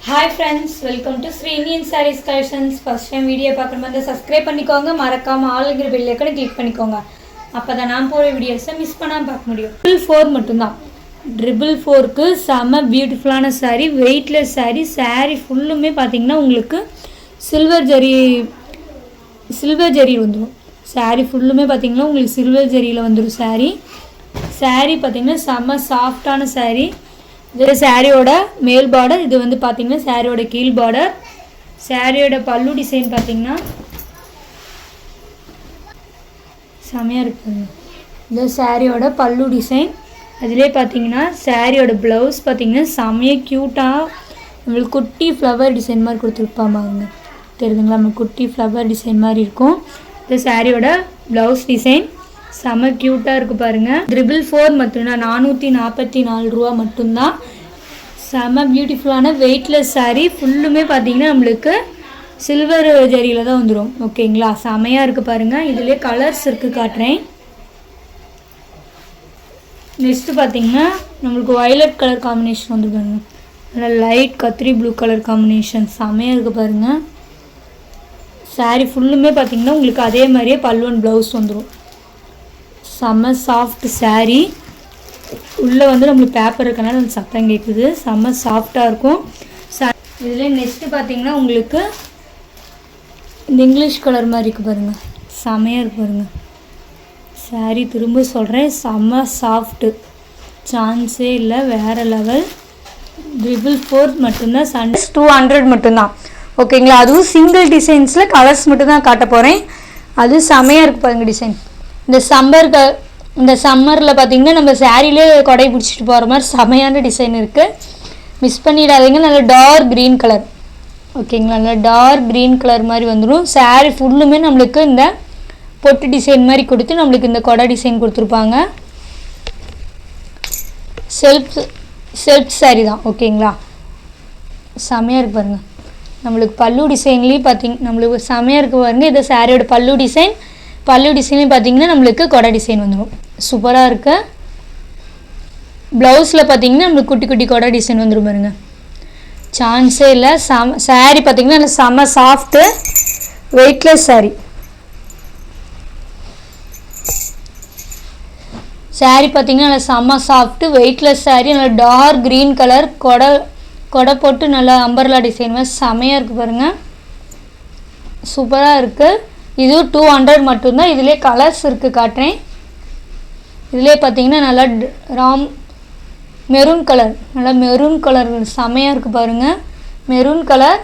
Hi friends, welcome to Sri Indian Sarees Collections. First time video பார்க்கணும்னா subscribe பண்ணிக்கோங்க, மறக்காம ஆல்ங்கிற bell ஐகானை click பண்ணிக்கோங்க. அப்பதான் நான் போற வீடியோஸை மிஸ் பண்ணாம பார்க்க முடியும். 4 மட்டும் தான். 4க்கு செம பியூட்டிஃபுல்லான saree, weightless saree ஃபுல்லுமே பாத்தீங்கன்னா உங்களுக்கு சில்வர் ஜரி வந்துரும். saree ஃபுல்லுமே பாத்தீங்கன்னா உங்களுக்கு சில்வர் ஜரியில வந்துரும் saree பாத்தீங்கன்னா செம சாஃப்ட்டான saree. இது சாரியோட மேல் பார்டர், இது வந்து பாத்தீங்கன்னா சாரியோட கீழ் பார்டர். சாரியோட பல்லு டிசைன் பாத்தீங்கன்னா செமையா இருக்கு. இந்த சாரியோட பல்லு டிசைன், அதிலே பாத்தீங்கன்னா சாரியோட ப்ளவுஸ் பாத்தீங்கன்னா செமையா கியூட்டா உங்களுக்கு குட்டி ஃப்ளவர் டிசைன் மாதிரி கொடுத்துருப்பாங்க. தெரியுதுங்களா? நம்ம குட்டி ஃப்ளவர் டிசைன் மாதிரி இருக்கும். இந்த சாரியோட ப்ளவுஸ் டிசைன் செம கியூட்டாக இருக்குது பாருங்கள். 444 மட்டும்தான், 444 ரூபா மட்டும்தான். செம பியூட்டிஃபுல்லான வெயிட்லெஸ் saree. ஃபுல்லுமே பார்த்தீங்கன்னா நம்மளுக்கு சில்வர் ஜரியில் தான் வந்துடும். ஓகேங்களா? செமையாக இருக்குது பாருங்கள். இதுலேயே கலர்ஸ் இருக்குது, காட்டுறேன். நெக்ஸ்ட்டு பார்த்தீங்கன்னா நம்மளுக்கு வயலட் கலர் காம்பினேஷன் வந்து பாருங்கள். நல்லா லைட் கத்திரி ப்ளூ கலர் காம்பினேஷன் செமையாக இருக்குது பாருங்கள். saree ஃபுல்லுமே பார்த்தீங்கன்னா உங்களுக்கு அதே மாதிரியே பல்லுவன் ப்ளவுஸ் வந்துடும். செம்ம சாஃப்ட் saree. உள்ளே வந்து நம்மளுக்கு பேப்பர் இருக்கனால அந்த சத்தம் கேட்குது. செம்ம சாஃப்டாக இருக்கும். இதில் நெக்ஸ்ட்டு பார்த்தீங்கன்னா உங்களுக்கு இந்த இங்கிலீஷ் கலர் மாதிரி இருக்குது பாருங்கள். செம்மையாக இருக்கு பாருங்கள் saree. திரும்ப சொல்கிறேன், செம்ம சாஃப்ட்டு, சான்ஸே இல்லை, வேறு லெவல். 444 மட்டும்தான். 200 மட்டும்தான். ஓகேங்களா? அதுவும் சிங்கிள் டிசைன்ஸில் கலர்ஸ் மட்டும்தான் காட்ட போகிறேன். அது செம்மையாக இருக்குது பாருங்கள் டிசைன். இந்த சம்மரில் பார்த்திங்கன்னா நம்ம சாரியிலே கொடை பிடிச்சிட்டு போகிற மாதிரி செமையான டிசைன் இருக்குது. மிஸ் பண்ணிடாதீங்க. நல்ல டார்க் க்ரீன் கலர். ஓகேங்களா? நல்ல டார்க் க்ரீன் கலர் மாதிரி வந்துடும். saree ஃபுல்லுமே நம்மளுக்கு இந்த பொட்டு டிசைன் மாதிரி கொடுத்து நம்மளுக்கு இந்த கொடை டிசைன் கொடுத்துருப்பாங்க. செல்ஃப் saree தான். ஓகேங்களா? செமையாக இருக்குது பாருங்கள். நம்மளுக்கு பல்லு டிசைன்லேயும் நம்மளுக்கு செமையாக இருக்குது பாருங்கள். இது சாரியோட பல்லு டிசைன்லேயும் பார்த்தீங்கன்னா நம்மளுக்கு கொடை டிசைன் வந்துடும். சூப்பராக இருக்குது. ப்ளவுஸில் பார்த்தீங்கன்னா நம்மளுக்கு குட்டி குட்டி கொடை டிசைன் வந்துடும் பாருங்க. சான்ஸே இல்லை. saree பார்த்தீங்கன்னா நல்ல செம்ம சாஃப்ட்டு வெயிட்லெஸ் saree. பார்த்தீங்கன்னா நல்ல செம்ம சாஃப்ட்டு வெயிட்லெஸ் saree. நல்ல டார்க் க்ரீன் கலர் கொடை போட்டு நல்லா அம்பர்லா டிசைன் மாதிரி செமையாக இருக்குது பாருங்கள். சூப்பராக இருக்குது. இது 200 மட்டும்தான். இதிலே கலர்ஸ் இருக்குது, காட்டுறேன். இதிலே பார்த்தீங்கன்னா நல்லா மெரூன் கலர், நல்லா மெரூன் கலர் செமையாக இருக்குது பாருங்கள். Maroon colour.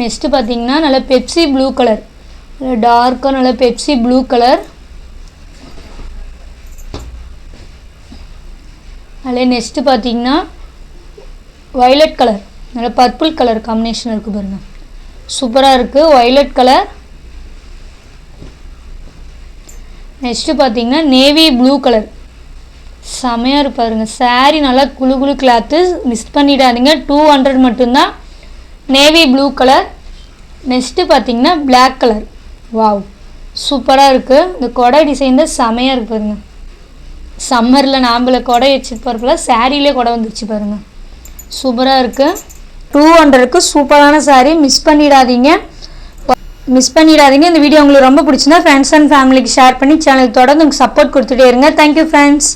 நெக்ஸ்ட்டு பார்த்தீங்கன்னா நல்லா பெப்சி ப்ளூ கலர், நல்லா டார்க்காக நல்லா பெப்சி ப்ளூ கலர். அதில் நெக்ஸ்ட்டு பார்த்தீங்கன்னா வயலட் கலர், நல்ல பர்பிள் கலர் காம்பினேஷன் இருக்குது பாருங்கள். சூப்பராக இருக்குது. Violet colour. நெக்ஸ்ட்டு பார்த்தீங்கன்னா நேவி ப்ளூ கலர். செமையாக இருக்கு பாருங்கள். saree நல்லா குழு கிளாத்து. மிஸ் பண்ணிடாதீங்க. 200 மட்டும்தான். Navy blue colour. நெக்ஸ்ட்டு பார்த்தீங்கன்னா பிளாக் கலர். வாவ், சூப்பராக இருக்குது. இந்த கொடை டிசைன் தான் செமையாக இருக்குது பாருங்கள். சம்மரில் நாம்பளை கொடை வச்சுட்டு போகிறப்பல சாரியிலே கொடை வந்துருச்சு பாருங்கள். சூப்பராக இருக்குது. 200க்கு சூப்பரான saree. மிஸ் பண்ணிடாதீங்க. இந்த வீடியோ உங்களுக்கு ரொம்ப பிடிச்சிருந்தா ஃப்ரெண்ட்ஸ் அண்ட் ஃபேமிலிக்கு ஷேர் பண்ணி சேனலுக்கு தொடர்ந்து உங்களுக்கு சப்போர்ட் கொடுத்துட்டே இருங்க. Thank you friends.